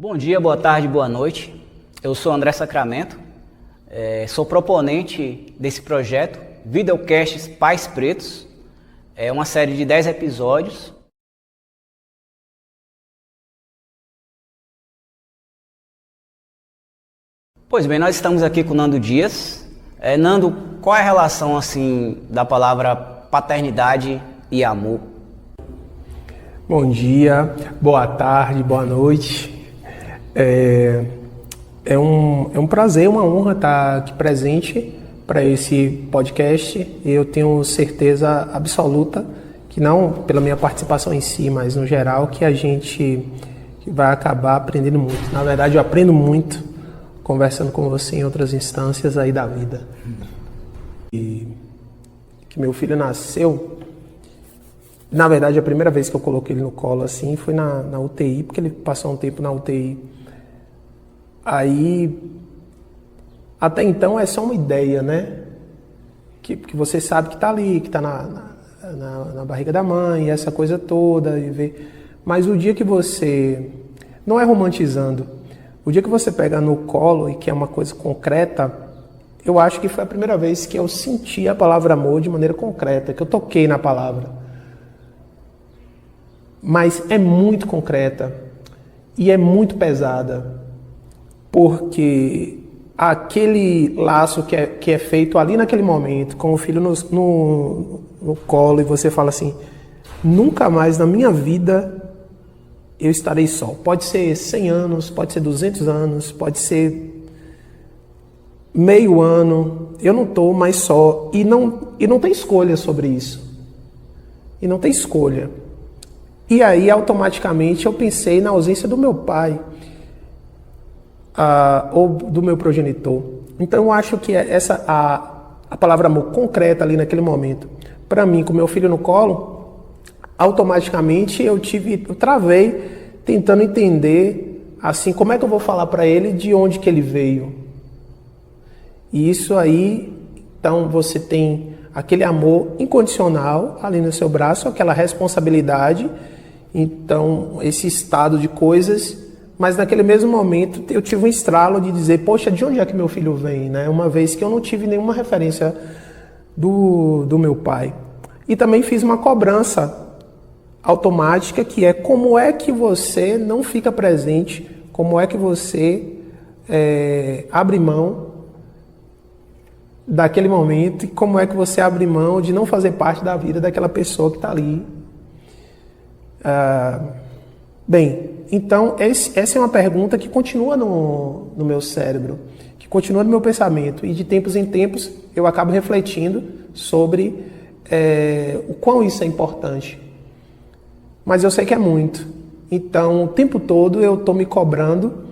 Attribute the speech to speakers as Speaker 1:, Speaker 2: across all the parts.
Speaker 1: Bom dia, boa tarde, boa noite. Eu sou André Sacramento, sou proponente desse projeto, Videocasts Pais Pretos. É uma série de 10 episódios. Pois bem, nós estamos aqui com o Nando Dias. Nando, qual é a relação assim da palavra paternidade e amor?
Speaker 2: Bom dia, boa tarde, boa noite. É um prazer, uma honra estar aqui presente para esse podcast. Eu tenho certeza absoluta que não pela minha participação em si, mas no geral, que a gente vai acabar aprendendo muito. Na verdade, eu aprendo muito conversando com você em outras instâncias aí da vida. E que meu filho nasceu, na verdade, a primeira vez que eu coloquei ele no colo assim foi na UTI, porque ele passou um tempo na UTI. Aí, até então é só uma ideia, né? Que você sabe que está ali, que está na barriga da mãe, essa coisa toda. Mas o dia que você, não é romantizando, o dia que você pega no colo e que é uma coisa concreta, eu acho que foi a primeira vez que eu senti a palavra amor de maneira concreta, que eu toquei na palavra. Mas é muito concreta e é muito pesada. Porque aquele laço que é feito ali naquele momento, com o filho no colo, e você fala assim, nunca mais na minha vida eu estarei só. Pode ser 100 anos, pode ser 200 anos, pode ser meio ano, eu não estou mais só. E não tem escolha sobre isso. E não tem escolha. E aí, automaticamente, eu pensei na ausência do meu pai. Ou do meu progenitor. Então eu acho que a palavra amor concreta ali naquele momento, para mim, com meu filho no colo, automaticamente eu travei tentando entender assim, como é que eu vou falar para ele de onde que ele veio. E isso aí, então você tem aquele amor incondicional ali no seu braço, aquela responsabilidade, então esse estado de coisas. Mas naquele mesmo momento eu tive um estralo de dizer, poxa, de onde é que meu filho vem, né? Uma vez que eu não tive nenhuma referência do meu pai. E também fiz uma cobrança automática, que é como é que você não fica presente, como é que você abre mão daquele momento e como é que você abre mão de não fazer parte da vida daquela pessoa que está ali. Então, essa é uma pergunta que continua no meu cérebro, que continua no meu pensamento. E de tempos em tempos eu acabo refletindo sobre o quão isso é importante. Mas eu sei que é muito. Então, o tempo todo eu estou me cobrando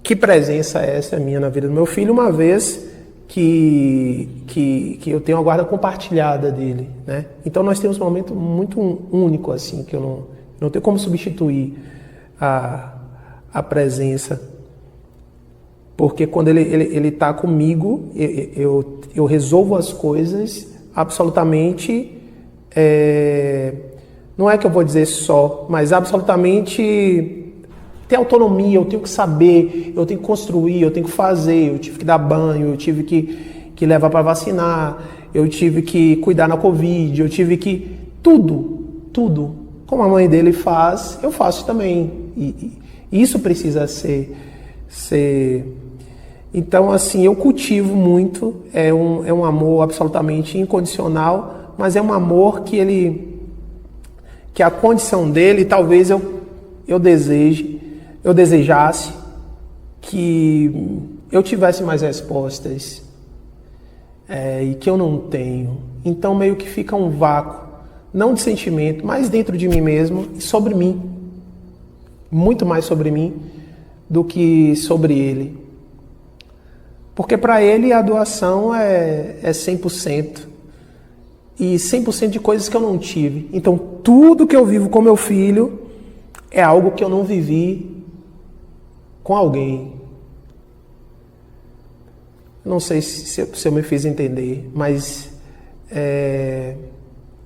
Speaker 2: que presença é essa minha na vida do meu filho, uma vez que eu tenho a guarda compartilhada dele, né? Então, nós temos um momento muito único, assim, que eu não tenho como substituir a presença, porque quando ele está comigo, eu resolvo as coisas absolutamente, não é que eu vou dizer só, mas absolutamente ter autonomia. Eu tenho que saber, eu tenho que construir, eu tenho que fazer, eu tive que dar banho, eu tive que levar para vacinar, eu tive que cuidar na Covid, eu tive que tudo. Como a mãe dele faz, eu faço também. E isso precisa ser. Então, assim, eu cultivo muito. É um amor absolutamente incondicional, mas é um amor que a condição dele, talvez eu desejasse que eu tivesse mais respostas e que eu não tenho. Então, meio que fica um vácuo. Não de sentimento, mas dentro de mim mesmo e sobre mim. Muito mais sobre mim do que sobre ele. Porque para ele a doação é 100%. E 100% de coisas que eu não tive. Então tudo que eu vivo com meu filho é algo que eu não vivi com alguém. Não sei se eu me fiz entender, mas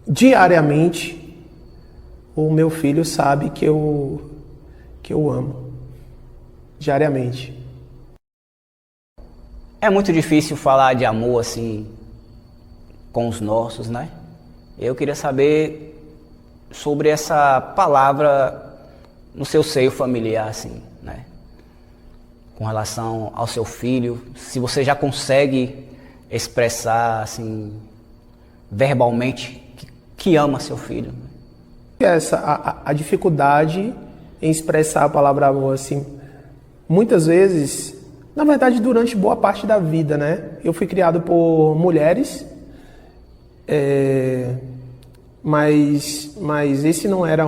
Speaker 2: diariamente o meu filho sabe que eu amo. diariamente.
Speaker 1: É muito difícil falar de amor assim com os nossos, né? Eu queria saber sobre essa palavra no seu seio familiar, assim, né? Com relação ao seu filho, se você já consegue expressar, assim, verbalmente que ama seu filho.
Speaker 2: A dificuldade em expressar a palavra amor, assim, muitas vezes, na verdade, durante boa parte da vida, né? Eu fui criado por mulheres, mas esse não era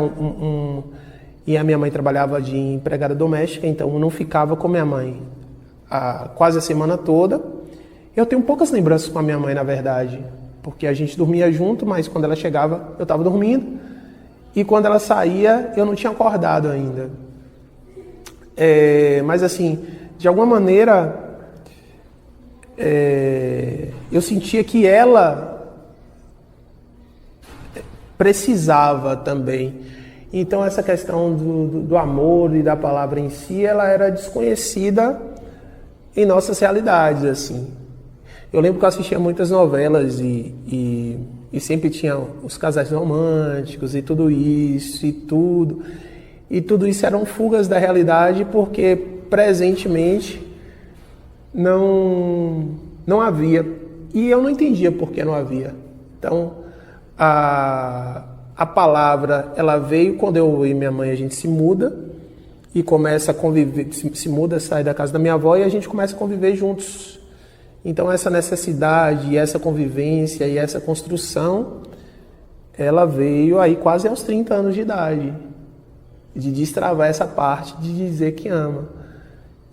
Speaker 2: E a minha mãe trabalhava de empregada doméstica, então eu não ficava com minha mãe quase a semana toda. Eu tenho poucas lembranças com a minha mãe, na verdade, porque a gente dormia junto, mas quando ela chegava, eu estava dormindo. E quando ela saía, eu não tinha acordado ainda. Mas assim, de alguma maneira, eu sentia que ela precisava também. Então essa questão do amor e da palavra em si, ela era desconhecida em nossas realidades, assim. Eu lembro que eu assistia muitas novelas e sempre tinha os casais românticos e tudo isso, e tudo isso eram fugas da realidade, porque presentemente não havia. E eu não entendia por que não havia. Então, a palavra, ela veio quando eu e minha mãe, a gente se muda e começa a conviver, se muda, sai da casa da minha avó e a gente começa a conviver juntos. Então essa necessidade, essa convivência e essa construção, ela veio aí quase aos 30 anos de idade, de destravar essa parte de dizer que ama.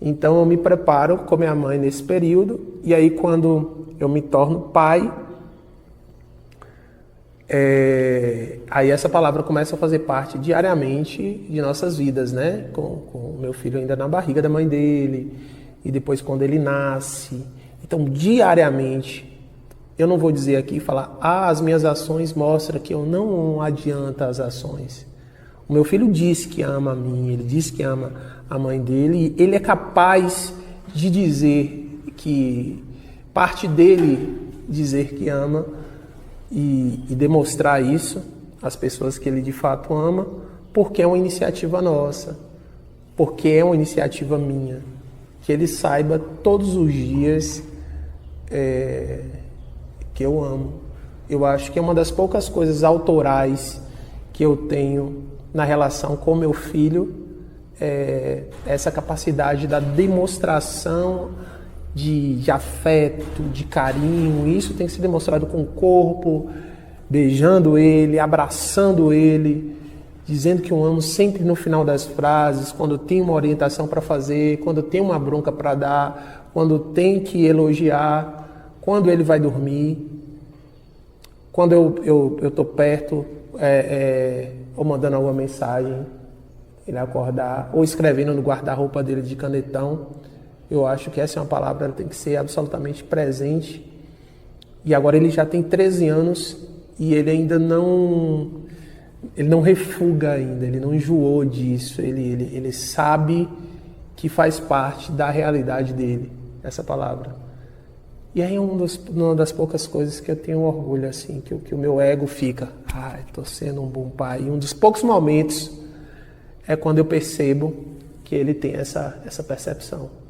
Speaker 2: Então eu me preparo com minha mãe nesse período, e aí quando eu me torno pai, aí essa palavra começa a fazer parte diariamente de nossas vidas, né? Com o meu filho ainda na barriga da mãe dele, e depois quando ele nasce. Então, diariamente, eu não vou dizer aqui, falar, as minhas ações mostram que eu não adianta as ações. O meu filho disse que ama a mim, ele disse que ama a mãe dele, e ele é capaz de dizer que, parte dele dizer que ama, e demonstrar isso às pessoas que ele de fato ama, porque é uma iniciativa nossa, porque é uma iniciativa minha. Que ele saiba todos os dias que eu amo. Eu acho que é uma das poucas coisas autorais que eu tenho na relação com meu filho, essa capacidade da demonstração de afeto, de carinho. Isso tem que ser demonstrado com o corpo, beijando ele, abraçando ele, dizendo que eu amo sempre no final das frases, quando tem uma orientação para fazer, quando tem uma bronca para dar, quando tem que elogiar, quando ele vai dormir, quando eu estou perto, ou mandando alguma mensagem, ele acordar, ou escrevendo no guarda-roupa dele de canetão. Eu acho que essa é uma palavra que tem que ser absolutamente presente. E agora ele já tem 13 anos e ele ainda não refuga ainda, ele não enjoou disso, ele sabe que faz parte da realidade dele, essa palavra. E aí é uma das poucas coisas que eu tenho orgulho, assim, que o meu ego fica, estou sendo um bom pai. E um dos poucos momentos é quando eu percebo que ele tem essa percepção.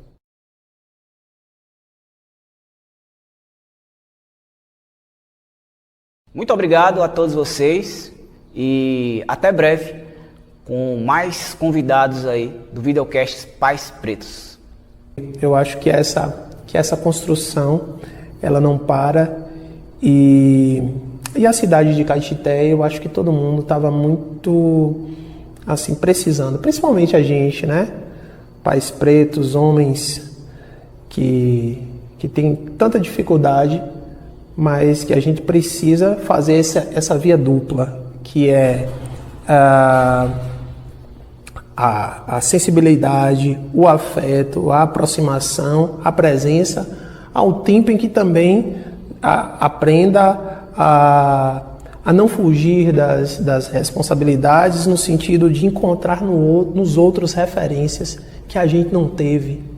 Speaker 1: Muito obrigado a todos vocês e até breve com mais convidados aí do videocast Pais Pretos.
Speaker 2: Eu acho que essa construção, ela não para, e a cidade de Caetité, eu acho que todo mundo estava muito, assim, precisando, principalmente a gente, né? Pais pretos, homens que têm tanta dificuldade, mas que a gente precisa fazer essa via dupla, que é a sensibilidade, o afeto, a aproximação, a presença, ao tempo em que também aprenda a não fugir das responsabilidades no sentido de encontrar nos outros referências que a gente não teve.